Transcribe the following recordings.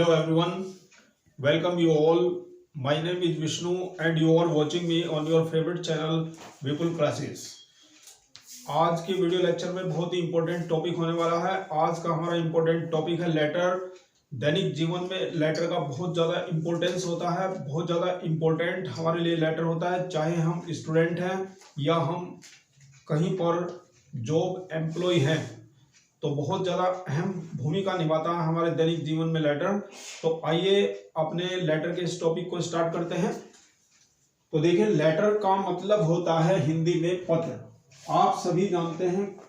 Hello everyone, welcome you all. My name is Vishnu and you are watching me on your favorite channel Vipul classes. आज के video lecture में बहुत ही important topic होने वाला है। आज का हमारा इंपॉर्टेंट टॉपिक है लेटर। दैनिक जीवन में लेटर का बहुत ज़्यादा इंपॉर्टेंस होता है, बहुत ज़्यादा इंपॉर्टेंट हमारे लिए लेटर होता है, चाहे हम स्टूडेंट हैं या हम कहीं पर जॉब एम्प्लॉय हैं, तो बहुत ज़्यादा अहम भूमिका निभाता है हमारे दैनिक जीवन में लेटर। तो आइए अपने लेटर के इस टॉपिक को स्टार्ट करते हैं। तो देखिए, लेटर का मतलब होता है हिंदी में पत्र। आप सभी जानते हैं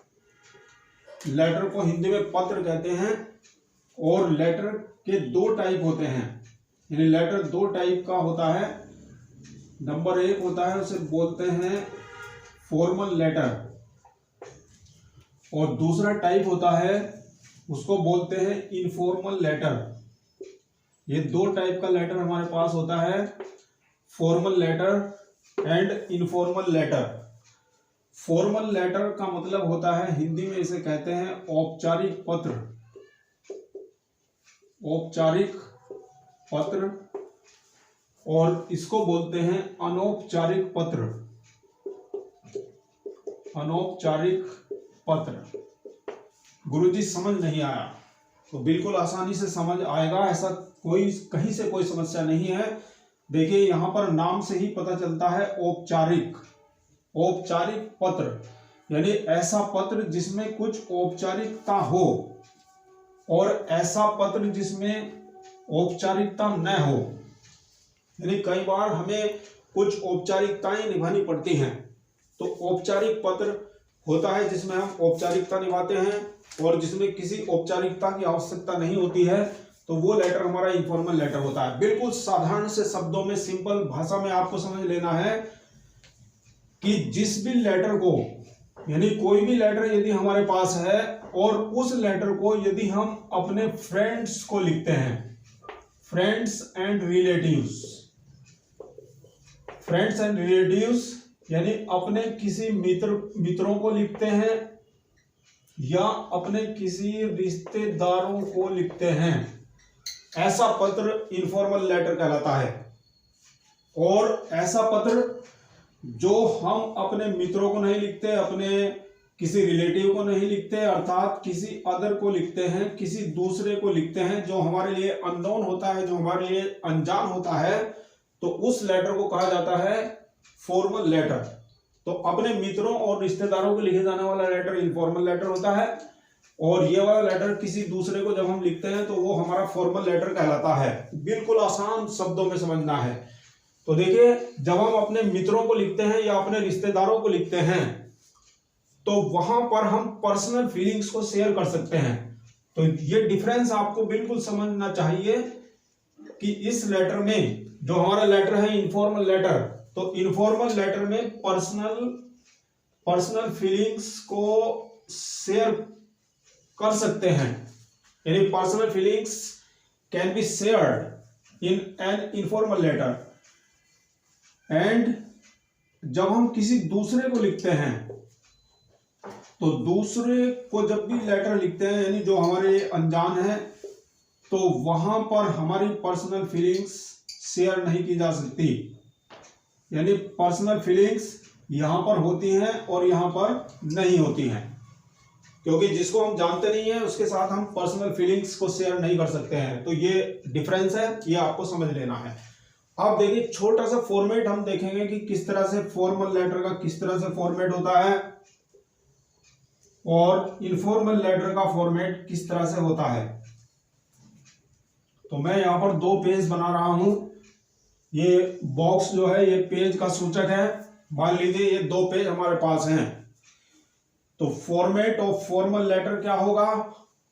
लेटर को हिंदी में पत्र कहते हैं। और लेटर के दो टाइप होते हैं, यानी लेटर दो टाइप का होता है। नंबर एक होता है, उसे बोलते हैं फॉर्मल लेटर, और दूसरा टाइप होता है उसको बोलते हैं इनफॉर्मल लेटर। ये दो टाइप का लेटर हमारे पास होता है, formal letter and informal letter. Formal letter का मतलब होता है, हिंदी में इसे कहते हैं औपचारिक पत्र। औपचारिक पत्र, और इसको बोलते हैं अनौपचारिक पत्र। अनौपचारिक पत्र। गुरुजी समझ नहीं आया तो बिल्कुल आसानी से समझ आएगा, ऐसा कोई कहीं से कोई समस्या नहीं है। देखिए, यहां पर नाम से ही पता चलता है औपचारिक। औपचारिक पत्र यानी ऐसा पत्र जिसमें कुछ औपचारिकता हो, और ऐसा पत्र जिसमें औपचारिकता न हो। यानी कई बार हमें कुछ औपचारिकताएं निभानी पड़ती हैं, तो औपचारिक पत्र होता है जिसमें हम औपचारिकता निभाते हैं, और जिसमें किसी औपचारिकता की आवश्यकता नहीं होती है, तो वो लेटर हमारा इनफॉर्मल लेटर होता है। बिल्कुल साधारण से शब्दों में, सिंपल भाषा में आपको समझ लेना है कि जिस भी लेटर को, यानी कोई भी लेटर यदि हमारे पास है और उस लेटर को यदि हम अपने फ्रेंड्स को लिखते हैं, friends and relatives, friends and relatives यानी अपने किसी मित्रों को लिखते हैं या अपने किसी रिश्तेदारों को लिखते हैं, ऐसा पत्र इनफॉर्मल लेटर कहलाता है। और ऐसा पत्र जो हम अपने मित्रों को नहीं लिखते, अपने किसी रिलेटिव को नहीं लिखते, अर्थात किसी अदर को लिखते हैं, किसी दूसरे को लिखते हैं जो हमारे लिए अननोन होता है, जो हमारे लिए अनजान होता है, तो उस लेटर को कहा जाता है फॉर्मल लेटर। तो अपने मित्रों और रिश्तेदारों को लिखे जाने वाला लेटर इनफॉर्मल लेटर होता है, और ये वाला लेटर किसी दूसरे को जब हम लिखते हैं तो वो हमारा फॉर्मल लेटर कहलाता है। बिल्कुल आसान शब्दों में समझना है। तो देखिए, जब हम अपने मित्रों को लिखते हैं या अपने रिश्तेदारों को लिखते हैं, तो वहां पर हम पर्सनल फीलिंग्स को शेयर कर सकते हैं। तो ये डिफरेंस आपको बिल्कुल समझना चाहिए कि इस लेटर में, जो हमारा लेटर है इनफॉर्मल लेटर, तो इनफॉर्मल लेटर में पर्सनल फीलिंग्स को शेयर कर सकते हैं, यानी personal feelings can be shared in an informal letter. And जब हम किसी दूसरे को लिखते हैं, तो दूसरे को जब भी लेटर लिखते हैं, यानी जो हमारे अनजान है, तो वहां पर हमारी पर्सनल फीलिंग्स शेयर नहीं की जा सकती। यानी पर्सनल फीलिंग्स यहां पर होती हैं और यहां पर नहीं होती हैं, क्योंकि जिसको हम जानते नहीं है उसके साथ हम पर्सनल फीलिंग्स को शेयर नहीं कर सकते हैं। तो ये डिफरेंस है, ये आपको समझ लेना है। अब देखिए, छोटा सा फॉर्मेट हम देखेंगे कि किस तरह से फॉर्मल लेटर का किस तरह से फॉर्मेट होता है और इनफॉर्मल लेटर का फॉर्मेट किस तरह से होता है। तो मैं यहां पर दो पेज बना रहा हूं। ये बॉक्स जो है ये पेज का सूचक है। मान लीजिए ये दो पेज हमारे पास हैं, तो फॉर्मेट ऑफ फॉर्मल लेटर क्या होगा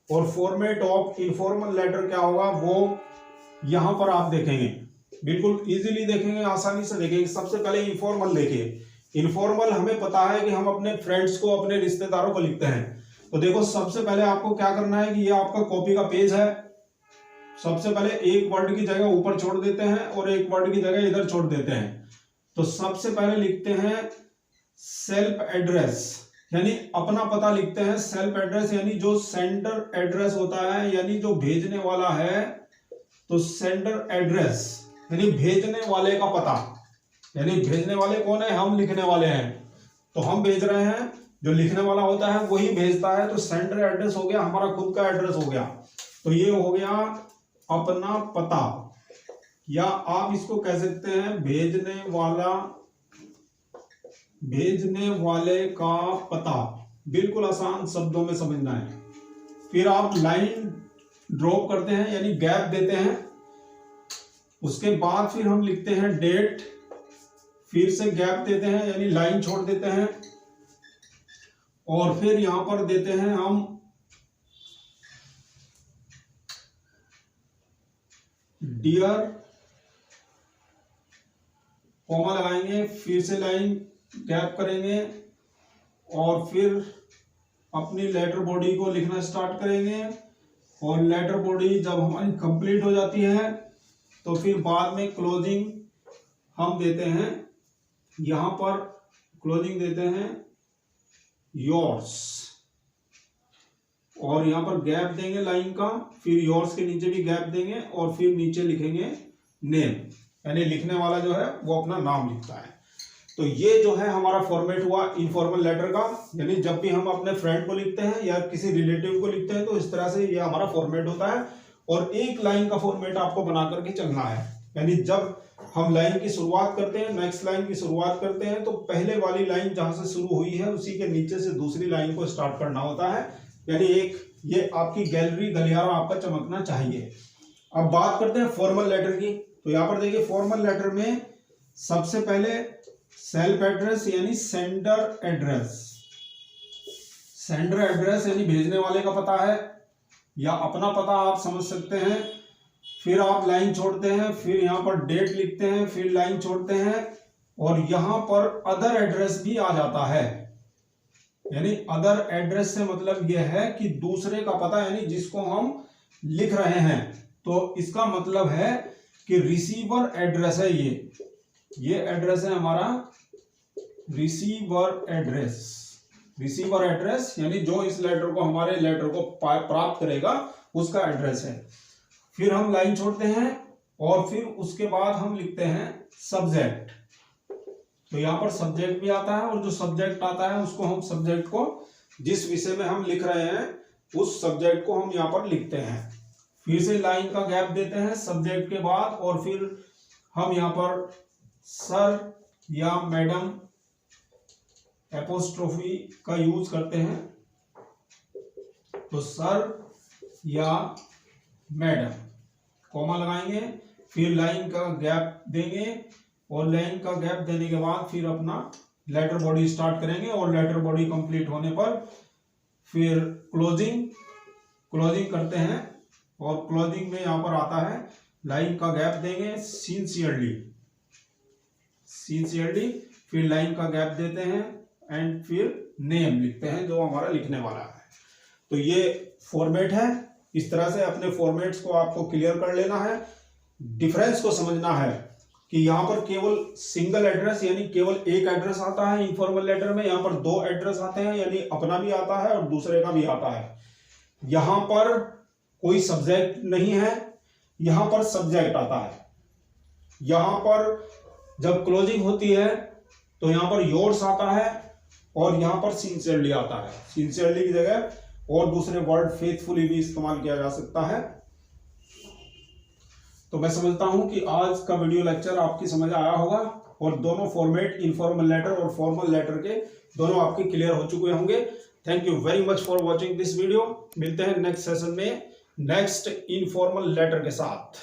और फॉर्मेट ऑफ इनफॉर्मल लेटर क्या होगा, वो यहां पर आप देखेंगे। बिल्कुल इजीली देखेंगे, आसानी से देखेंगे। सबसे पहले इनफॉर्मल देखिए। इनफॉर्मल हमें पता है कि हम अपने फ्रेंड्स को, अपने रिश्तेदारों को लिखते हैं। तो देखो, सबसे पहले आपको क्या करना है कि ये आपका कॉपी का पेज है। सबसे पहले एक वर्ड की जगह ऊपर छोड़ देते हैं और एक वर्ड की जगह इधर छोड़ देते हैं। तो सबसे पहले लिखते हैं सेल्फ एड्रेस, यानी अपना पता लिखते हैं। सेल्फ एड्रेस यानी जो सेंडर एड्रेस होता है, यानी जो भेजने वाला है तो सेंडर एड्रेस यानी भेजने वाले का पता, यानी भेजने वाले कौन है, हम लिखने वाले हैं, तो हम भेज रहे हैं, जो लिखने वाला होता है वही भेजता है, तो सेंडर एड्रेस हो गया हमारा खुद का एड्रेस हो गया। तो ये हो गया अपना पता, या आप इसको कह सकते हैं भेजने वाले का पता। बिल्कुल आसान शब्दों में समझना है। फिर आप लाइन ड्रॉप करते हैं यानी गैप देते हैं, उसके बाद फिर हम लिखते हैं डेट, फिर से गैप देते हैं यानी लाइन छोड़ देते हैं, और फिर यहां पर देते हैं हम डियर, कॉमा लगाएंगे, फिर से लाइन गैप करेंगे, और फिर अपनी लेटर बॉडी को लिखना स्टार्ट करेंगे। और लेटर बॉडी जब हमारी कंप्लीट हो जाती है तो फिर बाद में क्लोजिंग हम देते हैं, यहां पर क्लोजिंग देते हैं योर्स, और यहां पर गैप देंगे लाइन का, फिर योर्स के नीचे भी गैप देंगे, और फिर नीचे लिखेंगे नेम, यानी लिखने वाला जो है वो अपना नाम लिखता है। तो ये जो है हमारा फॉर्मेट हुआ इनफॉर्मल लेटर का, यानी जब भी हम अपने फ्रेंड को लिखते हैं या किसी रिलेटिव को लिखते हैं तो इस तरह से ये हमारा फॉर्मेट होता है। और एक लाइन का फॉर्मेट आपको बना करके चलना है, यानी जब हम लाइन की शुरुआत करते हैं, नेक्स्ट लाइन की शुरुआत करते हैं, तो पहले वाली लाइन जहां से शुरू हुई है उसी के नीचे से दूसरी लाइन को स्टार्ट करना होता है, यानी एक ये आपकी गैलरी गलियारा आपका चमकना चाहिए। अब बात करते हैं फॉर्मल लेटर की। तो यहाँ पर देखिए फॉर्मल लेटर में सबसे पहले सेल्फ एड्रेस यानी सेंडर एड्रेस, सेंडर एड्रेस यानी भेजने वाले का पता है या अपना पता आप समझ सकते हैं। फिर आप लाइन छोड़ते हैं, फिर यहां पर डेट लिखते हैं, फिर लाइन छोड़ते हैं, और यहां पर अदर एड्रेस भी आ जाता है, यानी अदर एड्रेस से मतलब यह है कि दूसरे का पता, यानी जिसको हम लिख रहे हैं, तो इसका मतलब है कि रिसीवर एड्रेस है ये एड्रेस है हमारा रिसीवर एड्रेस। रिसीवर एड्रेस यानी जो इस लेटर को, हमारे लेटर को प्राप्त करेगा उसका एड्रेस है। फिर हम लाइन छोड़ते हैं और फिर उसके बाद हम लिखते हैं सब्जेक्ट। तो यहां पर सब्जेक्ट भी आता है, और जो सब्जेक्ट आता है उसको हम सब्जेक्ट को, जिस विषय में हम लिख रहे हैं उस सब्जेक्ट को हम यहां पर लिखते हैं। फिर से लाइन का गैप देते हैं सब्जेक्ट के बाद, और फिर हम यहां पर सर या मैडम एपोस्ट्रोफी का यूज करते हैं, तो सर या मैडम कॉमा लगाएंगे, फिर लाइन का गैप देंगे, और लाइन का गैप देने के बाद फिर अपना लेटर बॉडी स्टार्ट करेंगे, और लेटर बॉडी कंप्लीट होने पर फिर क्लोजिंग करते हैं, और क्लोजिंग में यहां पर आता है लाइन का गैप देंगे सिंसियरली, फिर लाइन का गैप देते हैं, एंड फिर नेम लिखते हैं जो हमारा लिखने वाला है। तो ये फॉर्मेट है। इस तरह से अपने फॉर्मेट्स को आपको क्लियर कर लेना है। डिफरेंस को समझना है कि यहाँ पर केवल सिंगल एड्रेस यानी केवल एक एड्रेस आता है इनफॉर्मल लेटर में, यहाँ पर दो एड्रेस आते हैं, यानी अपना भी आता है और दूसरे का भी आता है। यहाँ पर कोई सब्जेक्ट नहीं है, यहाँ पर सब्जेक्ट आता है। यहाँ पर जब क्लोजिंग होती है तो यहाँ पर योर्स आता है, और यहां पर सिंसियरली आता है। सिंसियरली की जगह और दूसरे वर्ड फेथफुली भी इस्तेमाल किया जा सकता है। तो मैं समझता हूं कि आज का वीडियो लेक्चर आपकी समझ आया होगा, और दोनों फॉर्मेट इनफॉर्मल लेटर और फॉर्मल लेटर के दोनों आपके क्लियर हो चुके होंगे। Thank you very much for watching this video. मिलते हैं नेक्स्ट सेशन में नेक्स्ट इनफॉर्मल लेटर के साथ।